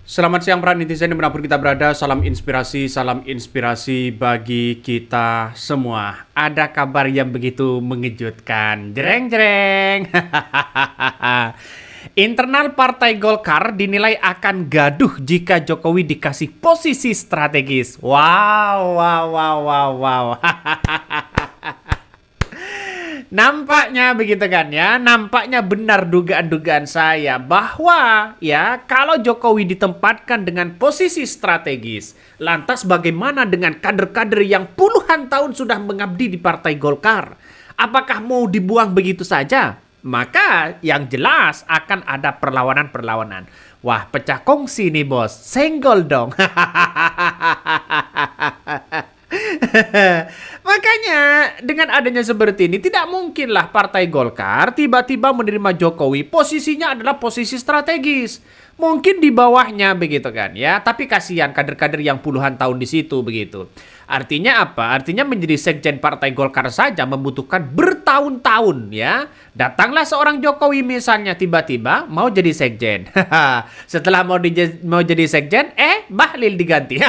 Selamat siang para netizen dimanapun kita berada, salam inspirasi bagi kita semua. Ada kabar yang begitu mengejutkan. Jreng jreng. Internal Partai Golkar dinilai akan gaduh jika Jokowi dikasih posisi strategis. Wow, wow, wow, wow, wow. Nampaknya begitu kan ya, nampaknya benar dugaan-dugaan saya bahwa ya kalau Jokowi ditempatkan dengan posisi strategis, lantas bagaimana dengan kader-kader yang puluhan tahun sudah mengabdi di Partai Golkar? Apakah mau dibuang begitu saja? Maka yang jelas akan ada perlawanan-perlawanan. Wah, pecah kongsi nih bos, senggol dong. Makanya dengan adanya seperti ini tidak mungkinlah Partai Golkar tiba-tiba menerima Jokowi posisinya adalah posisi strategis. Mungkin di bawahnya begitu kan ya, tapi kasihan kader-kader yang puluhan tahun di situ begitu. Artinya apa? Artinya menjadi sekjen Partai Golkar saja membutuhkan bertahun-tahun ya. Datanglah seorang Jokowi misalnya tiba-tiba mau jadi sekjen. Setelah mau jadi sekjen, Bahlil diganti.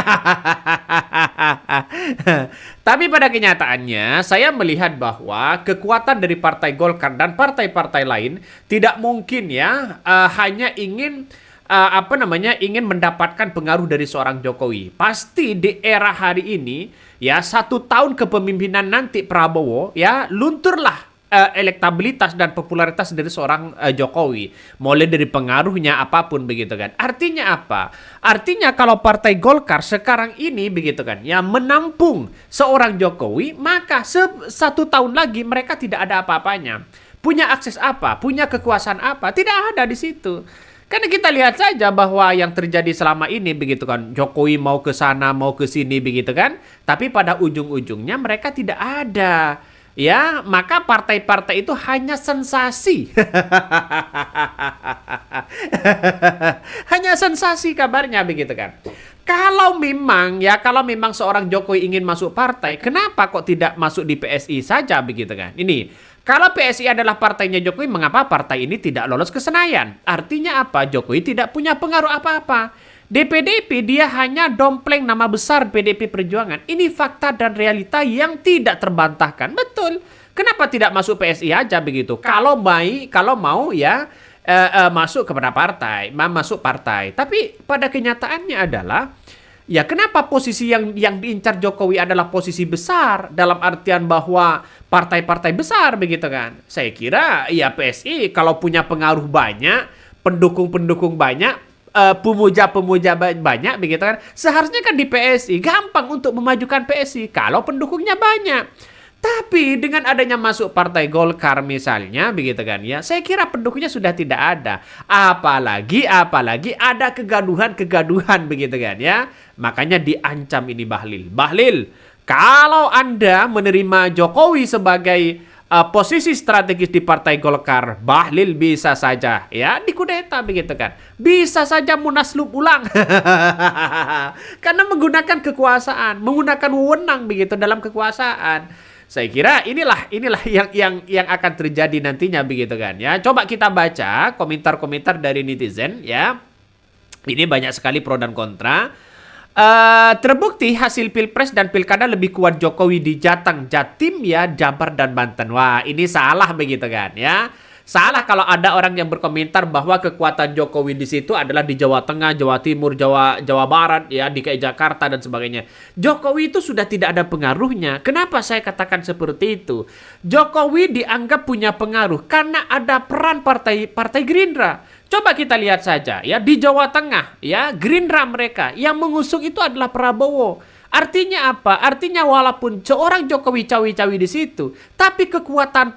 Tapi pada kenyataannya saya melihat bahwa kekuatan dari Partai Golkar dan partai-partai lain tidak mungkin ya hanya ingin ingin mendapatkan pengaruh dari seorang Jokowi. Pasti di era hari ini ya 1 tahun kepemimpinan nanti Prabowo ya lunturlah elektabilitas dan popularitas dari seorang Jokowi, mulai dari pengaruhnya apapun begitu kan. Artinya apa? Artinya kalau Partai Golkar sekarang ini begitu kan ya menampung seorang Jokowi, maka 1 tahun lagi mereka tidak ada apa-apanya. Punya akses apa? Punya kekuasaan apa? Tidak ada di situ. Karena kita lihat saja bahwa yang terjadi selama ini begitu kan, Jokowi mau ke sana, mau ke sini begitu kan, tapi pada ujung-ujungnya mereka tidak ada. Ya, maka partai-partai itu hanya sensasi. Hanya sensasi kabarnya begitu kan. Kalau memang seorang Jokowi ingin masuk partai, kenapa kok tidak masuk di PSI saja begitu kan? Ini kalau PSI adalah partainya Jokowi, mengapa partai ini tidak lolos ke Senayan? Artinya apa? Jokowi tidak punya pengaruh apa-apa. Di PDIP dia hanya dompleng nama besar PDIP Perjuangan. Ini fakta dan realita yang tidak terbantahkan. Betul. Kenapa tidak masuk PSI aja begitu? Kalau mau ya masuk kepada partai, masuk partai. Tapi pada kenyataannya adalah ya kenapa posisi yang diincar Jokowi adalah posisi besar dalam artian bahwa partai-partai besar begitu kan. Saya kira ya PSI kalau punya pengaruh banyak, pendukung-pendukung banyak, pemuja-pemuja banyak begitu kan. Seharusnya kan di PSI gampang untuk memajukan PSI kalau pendukungnya banyak. Tapi dengan adanya masuk Partai Golkar misalnya begitu kan ya, saya kira pendukungnya sudah tidak ada. Apalagi ada kegaduhan begitu kan ya. Makanya diancam ini Bahlil. Bahlil, kalau Anda menerima Jokowi sebagai posisi strategis di Partai Golkar, Bahlil bisa saja ya dikudeta begitu kan. Bisa saja munaslup ulang. Karena menggunakan kekuasaan, menggunakan wewenang begitu dalam kekuasaan. Saya kira inilah yang akan terjadi nantinya begitu kan ya. Coba kita baca komentar-komentar dari netizen ya. Ini banyak sekali pro dan kontra. Terbukti hasil Pilpres dan Pilkada lebih kuat Jokowi di Jateng, Jatim ya, Jabar dan Banten. Wah, ini salah begitu kan ya. Salah kalau ada orang yang berkomentar bahwa kekuatan Jokowi di situ adalah di Jawa Tengah, Jawa Timur, Jawa Barat, ya, DKI Jakarta dan sebagainya. Jokowi itu sudah tidak ada pengaruhnya. Kenapa saya katakan seperti itu? Jokowi dianggap punya pengaruh karena ada peran partai Gerindra. Coba kita lihat saja ya di Jawa Tengah ya Gerindra mereka yang mengusung itu adalah Prabowo. Artinya apa? Artinya walaupun seorang Jokowi cawi-cawi di situ, tapi kekuatan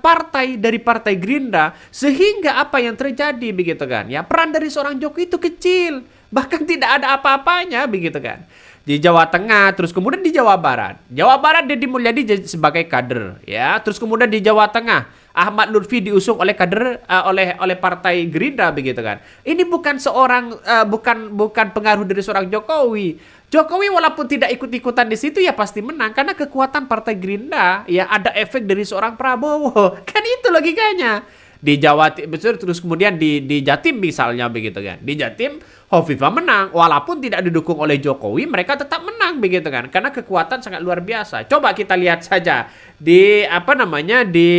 dari partai Gerindra sehingga apa yang terjadi begitu kan? Ya peran dari seorang Jokowi itu kecil, bahkan tidak ada apa-apanya begitu kan? Di Jawa Tengah, terus kemudian di Jawa Barat. Jawa Barat Deddy Mulyadi sebagai kader, ya. Terus kemudian di Jawa Tengah Ahmad Lutfi diusung oleh kader oleh partai Gerindra begitu kan. Ini bukan bukan pengaruh dari seorang Jokowi. Jokowi walaupun tidak ikut-ikutan di situ ya pasti menang karena kekuatan partai Gerindra ya ada efek dari seorang Prabowo. Kan itu logikanya. Di Jawa betul, terus kemudian di Jatim misalnya begitu kan. Di Jatim Hovifah menang walaupun tidak didukung oleh Jokowi, mereka tetap menang begitu kan. Karena kekuatan sangat luar biasa. Coba kita lihat saja di di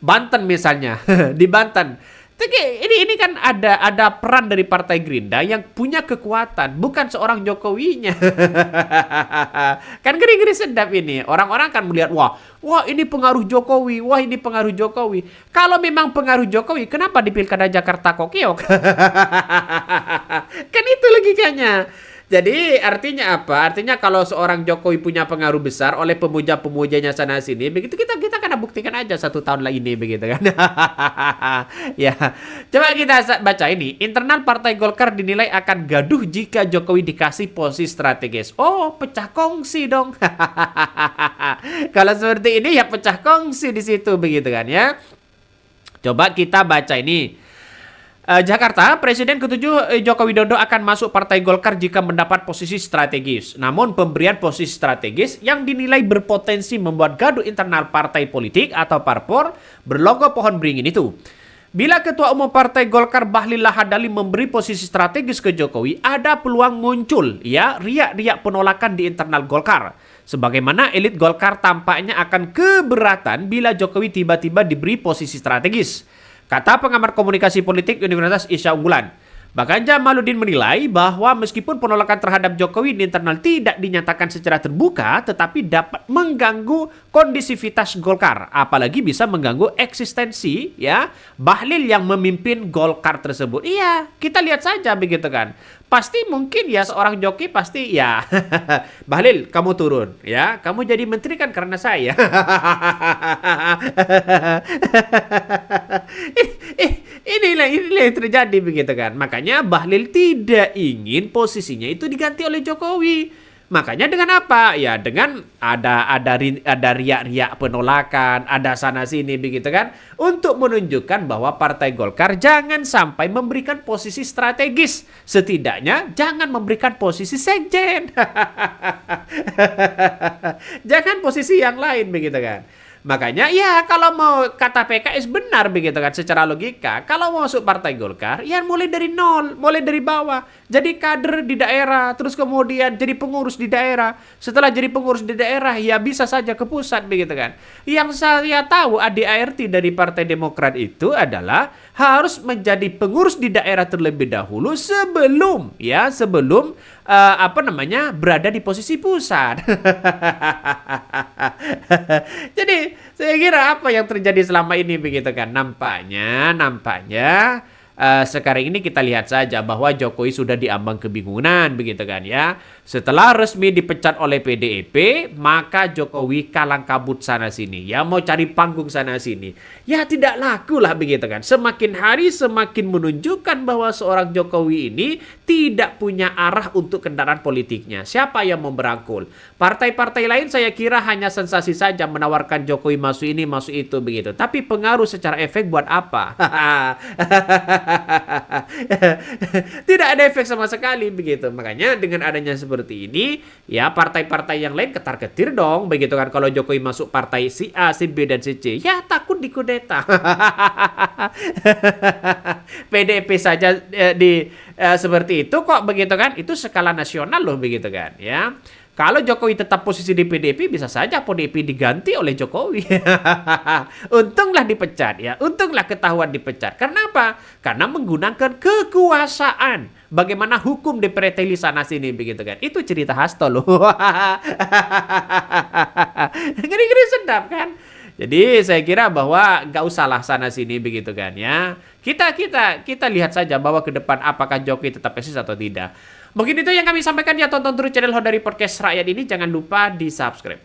Banten misalnya. Di Banten. Ini kan ada peran dari Partai Gerindra yang punya kekuatan, bukan seorang Jokowinya. Kan ngeri-ngeri sedap ini. Orang-orang kan melihat, wah ini pengaruh Jokowi, wah ini pengaruh Jokowi. Kalau memang pengaruh Jokowi, kenapa di Pilkada Jakarta kok keok? Kan itu logikanya. Jadi artinya apa? Artinya kalau seorang Jokowi punya pengaruh besar oleh pemuja-pemujanya sana sini, begitu kita akan buktikan aja 1 tahun lagi ini begitu kan? Ya, coba kita baca ini. Internal Partai Golkar dinilai akan gaduh jika Jokowi dikasih posisi strategis. Oh, pecah kongsi dong. Kalau seperti ini ya pecah kongsi di situ begitu kan ya? Coba kita baca ini. Jakarta, Presiden ke-7 Joko Widodo akan masuk Partai Golkar jika mendapat posisi strategis. Namun pemberian posisi strategis yang dinilai berpotensi membuat gaduh internal partai politik atau parpor berlogo pohon beringin itu. Bila Ketua Umum Partai Golkar Bahlil Lahadalia memberi posisi strategis ke Jokowi, ada peluang muncul ya riak-riak penolakan di internal Golkar. Sebagaimana elit Golkar tampaknya akan keberatan bila Jokowi tiba-tiba diberi posisi strategis. Kata pengamat komunikasi politik Universitas Isya Unggulan. Bahkan Jamaluddin menilai bahwa meskipun penolakan terhadap Jokowi di internal tidak dinyatakan secara terbuka, tetapi dapat mengganggu kondisivitas Golkar. Apalagi bisa mengganggu eksistensi ya Bahlil yang memimpin Golkar tersebut. Iya, kita lihat saja begitu kan. Pasti mungkin ya seorang joki pasti ya Bahlil kamu turun ya, kamu jadi menteri kan karena saya. Inilah yang terjadi begitu kan. Makanya Bahlil tidak ingin posisinya itu diganti oleh Jokowi. Makanya dengan apa? Ya dengan ada riak-riak penolakan, ada sana sini begitu kan, untuk menunjukkan bahwa Partai Golkar jangan sampai memberikan posisi strategis. Setidaknya jangan memberikan posisi sekjen. Jangan posisi yang lain begitu kan. Makanya ya kalau mau kata PKS benar begitu kan secara logika, kalau mau masuk Partai Golkar ya mulai dari nol, mulai dari bawah, jadi kader di daerah, terus kemudian jadi pengurus di daerah. Setelah jadi pengurus di daerah ya bisa saja ke pusat begitu kan. Yang saya tahu ADART dari Partai Demokrat itu adalah harus menjadi pengurus di daerah terlebih dahulu sebelum berada di posisi pusat. Jadi saya kira apa yang terjadi selama ini begitu kan, nampaknya sekarang ini kita lihat saja bahwa Jokowi sudah diambang kebingungan begitu kan ya. Setelah resmi dipecat oleh PDIP, maka Jokowi kalang kabut sana sini. Ya mau cari panggung sana sini. Ya tidak laku lah begitu kan. Semakin hari semakin menunjukkan bahwa seorang Jokowi ini tidak punya arah untuk kendaraan politiknya. Siapa yang mau merangkul? Partai-partai lain saya kira hanya sensasi saja menawarkan Jokowi masuk ini, masuk itu begitu. Tapi pengaruh secara efek buat apa? Tidak ada efek sama sekali begitu. Makanya dengan adanya seperti ini ya partai-partai yang lain ketar-ketir dong begitu kan. Kalau Jokowi masuk partai si A, si B dan si C ya takut dikudeta. PDIP saja seperti itu kok begitu kan. Itu skala nasional loh begitu kan ya. Kalau Jokowi tetap posisi di PDIP, bisa saja PDIP diganti oleh Jokowi. Untunglah dipecat ya, untunglah ketahuan dipecat. Karena apa? Karena menggunakan kekuasaan. Bagaimana hukum dipreteli sana sini begitu kan? Itu cerita Hasto loh. Ngeri-ngeri sedap kan? Jadi saya kira bahwa nggak usahlah sana sini begitu kan ya. Kita lihat saja bahwa ke depan apakah Jokowi tetap eksis atau tidak. Mungkin itu yang kami sampaikan ya, tonton terus channel Hodari Podcast Rakyat ini, jangan lupa di subscribe.